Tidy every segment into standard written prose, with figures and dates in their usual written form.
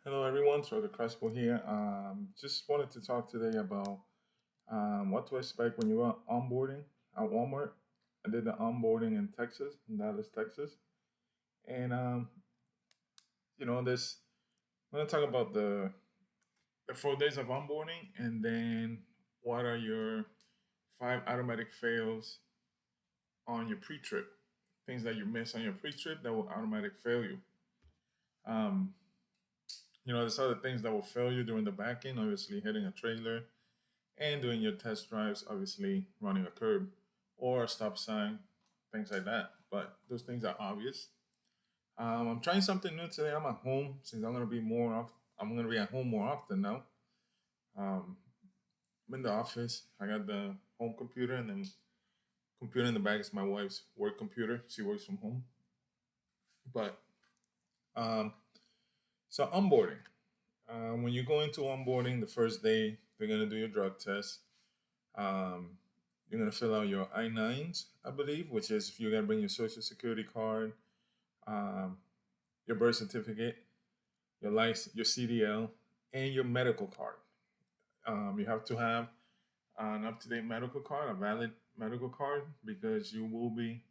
Hello, everyone. Jorge Crespo here. Just wanted to talk today about what to expect when you are onboarding at Walmart. I did the onboarding in Texas, in Dallas, Texas, and this. I'm gonna talk about the 4 days of onboarding, and then what are your five automatic fails on your pre-trip, things that you miss on your pre-trip that will automatic fail you. Um, there's other things that will fail you during the back end, obviously hitting a trailer and doing your test drives, obviously running a curb or a stop sign, things like that. But those things are obvious. I'm trying something new today. I'm at home since I'm gonna be at home more often now. Um, I'm in the office. I got the home computer and then computer in the back is my wife's work computer. She works from home. But um, so onboarding. When you go into onboarding, the first day they're gonna do your drug test. Um, you're gonna fill out your I-9s, I believe, which is if you're gonna bring your social security card, um, your birth certificate, your license, your CDL, and your medical card. You have to have an up-to-date medical card, a valid medical card, because you will be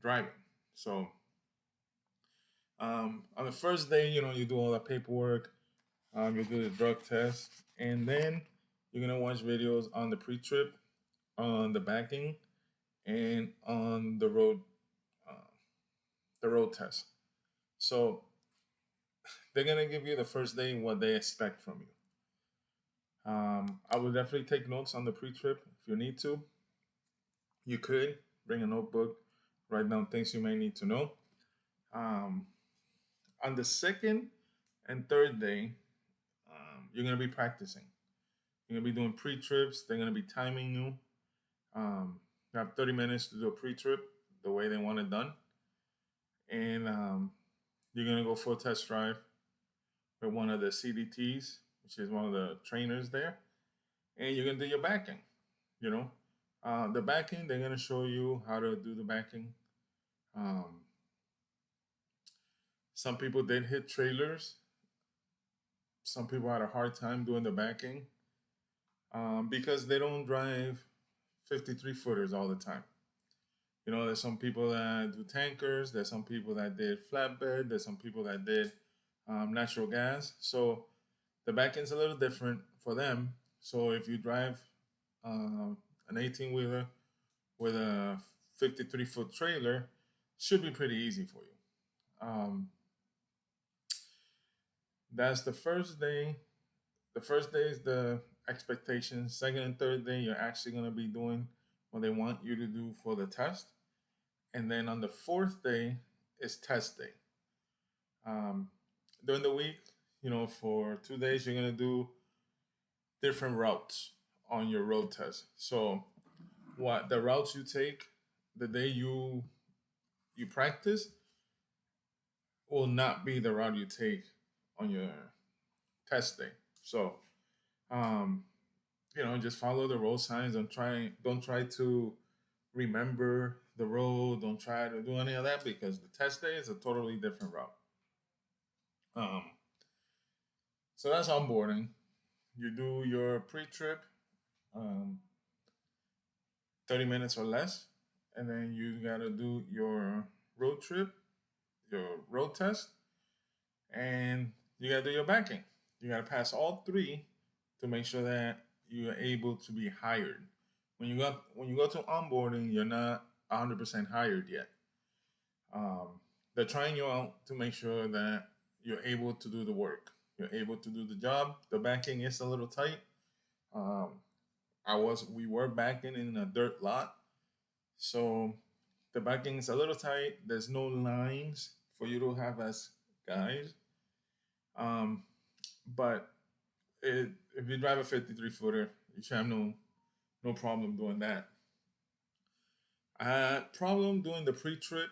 driving. So on the first day, you do all the paperwork, you do the drug test, and then you're gonna watch videos on the pre-trip, on the backing, and on uh, the road test. So they're gonna give you the first day what they expect from you. I would definitely take notes on the pre-trip if you need to. You could bring a notebook, write down things you may need to know. Um, on the second and third day, you're gonna be practicing. You're gonna be doing pre-trips. They're gonna be timing you. You have 30 minutes to do a pre-trip the way they want it done, and you're gonna go for a test drive with one of the CDTs, which is one of the trainers there, and you're gonna do your backing. You know, the backing they're gonna show you how to do the backing. Um, some people did hit trailers. Some people had a hard time doing the backing because they don't drive 53 footers all the time. There's some people that do tankers. There's some people that did flatbed. There's some people that did natural gas. So the back end's a little different for them. So if you drive an 18 wheeler with a 53-foot trailer, should be pretty easy for you. That's the first day. The first day is the expectation. Second and third day, you're actually going to be doing what they want you to do for the test. And then on the fourth day is test day. Um, During the week, for 2 days, you're going to do different routes on your road test. So, what the routes you take the day you practice will not be the route you take on your test day. So, um, just follow the road signs. Don't try to remember the road. Don't try to do any of that because the test day is a totally different route. Um, so that's onboarding. You do your pre-trip, um, 30 minutes or less, and then you gotta do your road trip, your road test, and you gotta do your backing. You gotta pass all three to make sure that you are able to be hired. When you go to onboarding, you're not 100% hired yet. They're trying you out to make sure that you're able to do the work. You're able to do the job. The backing is a little tight. Um, we were backing in a dirt lot, so the backing is a little tight. There's no lines for you to have as guys. Um, but if you drive a 53 footer, you should have no problem doing that. I had problem doing the pre-trip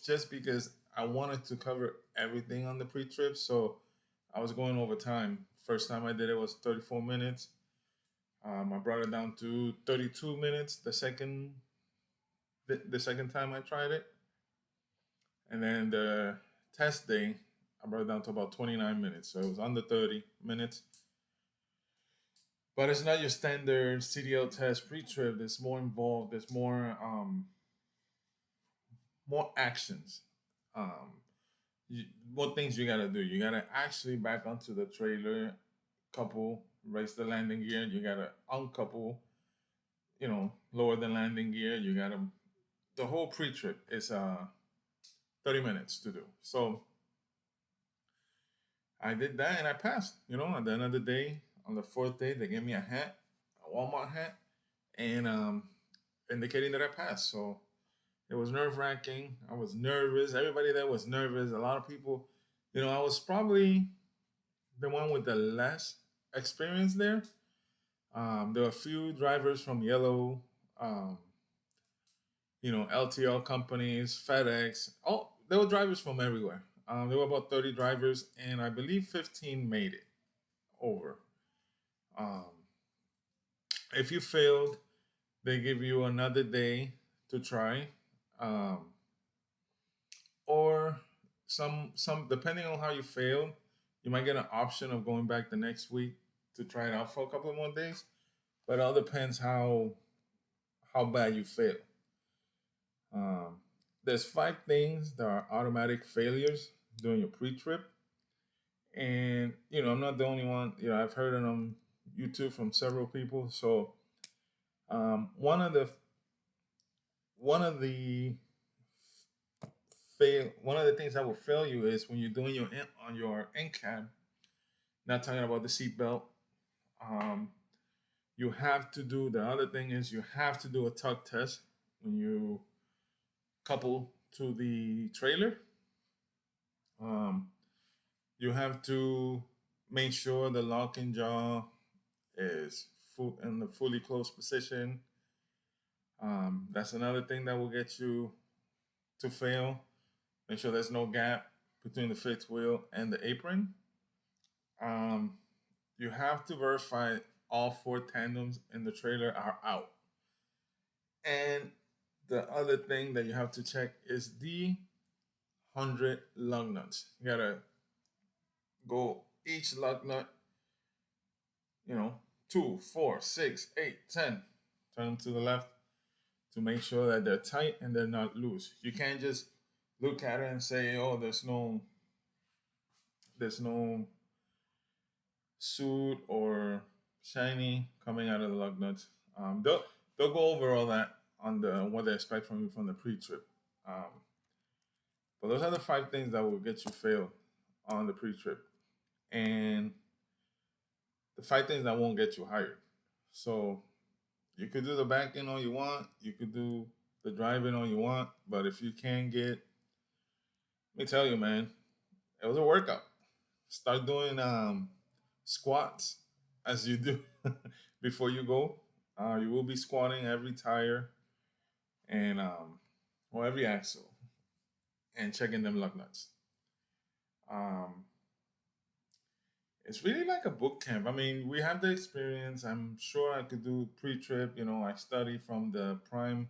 just because I wanted to cover everything on the pre-trip, so I was going over time. First time I did it was 34 minutes. I brought it down to 32 minutes the second time I tried it, and then the test day I brought it down to about 29 minutes. So it was under 30 minutes. But it's not your standard CDL test pre-trip. There's more involved. There's more actions. Um, what things you gotta do? You gotta actually back onto the trailer, couple, raise the landing gear. You gotta uncouple, lower the landing gear. You gotta the whole pre-trip is 30 minutes to do. So I did that and I passed. At the end of the day, on the fourth day, they gave me a hat, a Walmart hat, and indicating that I passed. So it was nerve wracking. I was nervous. Everybody there was nervous. A lot of people, I was probably the one with the less experience there. There were a few drivers from Yellow, um, LTL companies, FedEx. Oh, there were drivers from everywhere. There were about 30 drivers, and I believe 15 made it over. Um, if you failed, they give you another day to try, um, or some depending on how you failed, you might get an option of going back the next week to try it out for a couple of more days. But it all depends how bad you fail. Um, there's 5 things that are automatic failures during your pre-trip, and I'm not the only one. I've heard it on YouTube from several people. So one of the things that will fail you is when you're doing on your end cab. Not talking about the seatbelt. Um, you have to do the other thing is you have to do a tug test when you couple to the trailer. Um, you have to make sure the lock and jaw is in the fully closed position. That's another thing that will get you to fail. Make sure there's no gap between the fifth wheel and the apron. Um, you have to verify all 4 tandems in the trailer are out. And the other thing that you have to check is the 100 lug nuts. You gotta go each lug nut, 2, 4, 6, 8, 10. Turn them to the left to make sure that they're tight and they're not loose. You can't just look at it and say, "Oh, there's no soot or shiny coming out of the lug nuts." They'll go over all that on the what they expect from you from the pre-trip. Um, but those are the 5 things that will get you failed on the pre-trip, and the 5 things that won't get you hired. So you could do the back end all you want, you could do the driving all you want, but if you can't get, let me tell you, man, it was a workout. Start doing squats as you do before you go. You will be squatting every tire and or every axle and checking them lug nuts. Um, it's really like a boot camp. I mean, we have the experience. I'm sure I could do pre-trip. I study from the Prime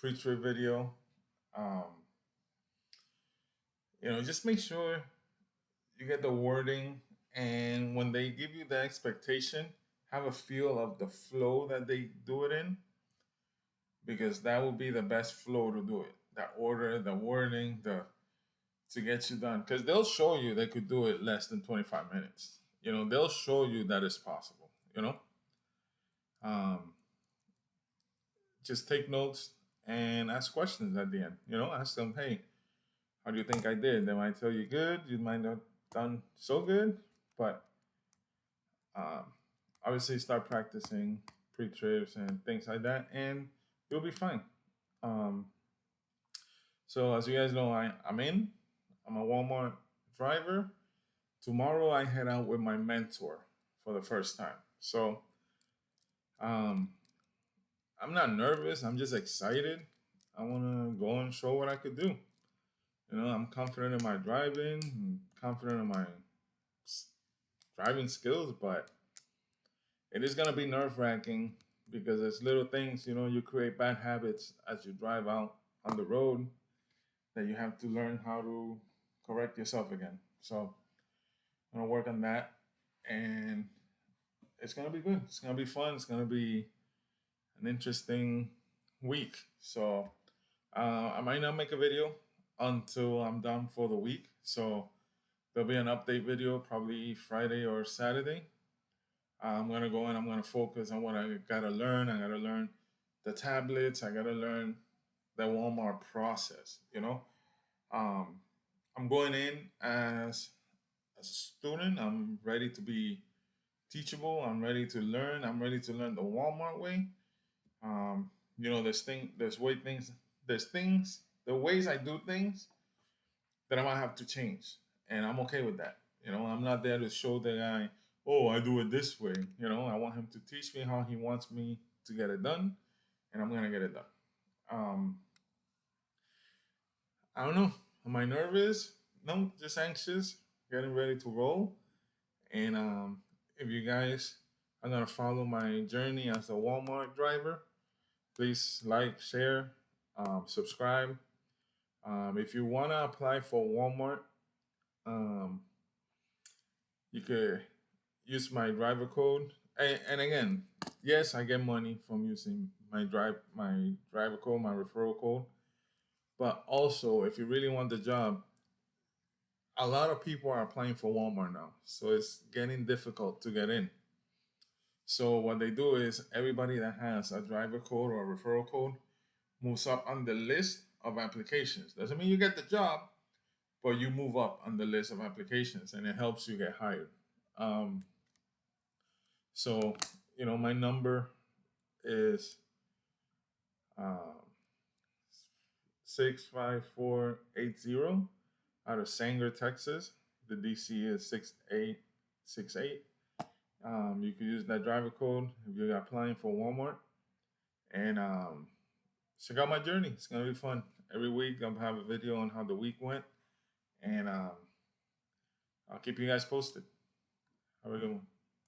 pre-trip video. Um, just make sure you get the wording, and when they give you the expectation, have a feel of the flow that they do it in, because that will be the best flow to do it. That order, the wording, the to get you done. Because they'll show you they could do it less than 25 minutes. They'll show you that it's possible. Um, just take notes and ask questions at the end. Ask them, "Hey, how do you think I did?" They might tell you good. You might not done so good, but um, obviously start practicing pre-trips and things like that, and you'll be fine. Um, so as you guys know, I'm in. I'm a Walmart driver. Tomorrow I head out with my mentor for the first time. So um, I'm not nervous. I'm just excited. I want to go and show what I could do. I'm confident in my driving, I'm confident in my driving skills, but it is going to be nerve wracking because it's little things, you create bad habits as you drive out on the road that you have to learn how to correct yourself again. So I'm gonna work on that, and it's gonna be good. It's gonna be fun. It's gonna be an interesting week. So I might not make a video until I'm done for the week. So there'll be an update video probably Friday or Saturday. I'm gonna go and I'm gonna focus on what I gotta learn. I gotta learn the tablets. I gotta learn the Walmart process. Um, I'm going in as a student. I'm ready to be teachable. I'm ready to learn. I'm ready to learn the Walmart way. There's things, the ways I do things that I might have to change, and I'm okay with that. I'm not there to show the guy, oh, I do it this way. I want him to teach me how he wants me to get it done, and I'm gonna get it done. Um, I don't know. Am I nervous? No, just anxious, getting ready to roll. And if you guys are gonna follow my journey as a Walmart driver, please like, share, subscribe. If you wanna apply for Walmart, um, you could use my driver code. And again, yes, I get money from using my driver code, my referral code. But also, if you really want the job, a lot of people are applying for Walmart now, so it's getting difficult to get in. So what they do is everybody that has a driver code or a referral code moves up on the list of applications. Doesn't mean you get the job, but you move up on the list of applications, and it helps you get hired. Um, so my number is uh, 65480 out of Sanger, Texas. The DC is 6868. You can use that driver code if you're applying for Walmart. And check out my journey. It's going to be fun. Every week, I'm going to have a video on how the week went. And I'll keep you guys posted. Have a good one.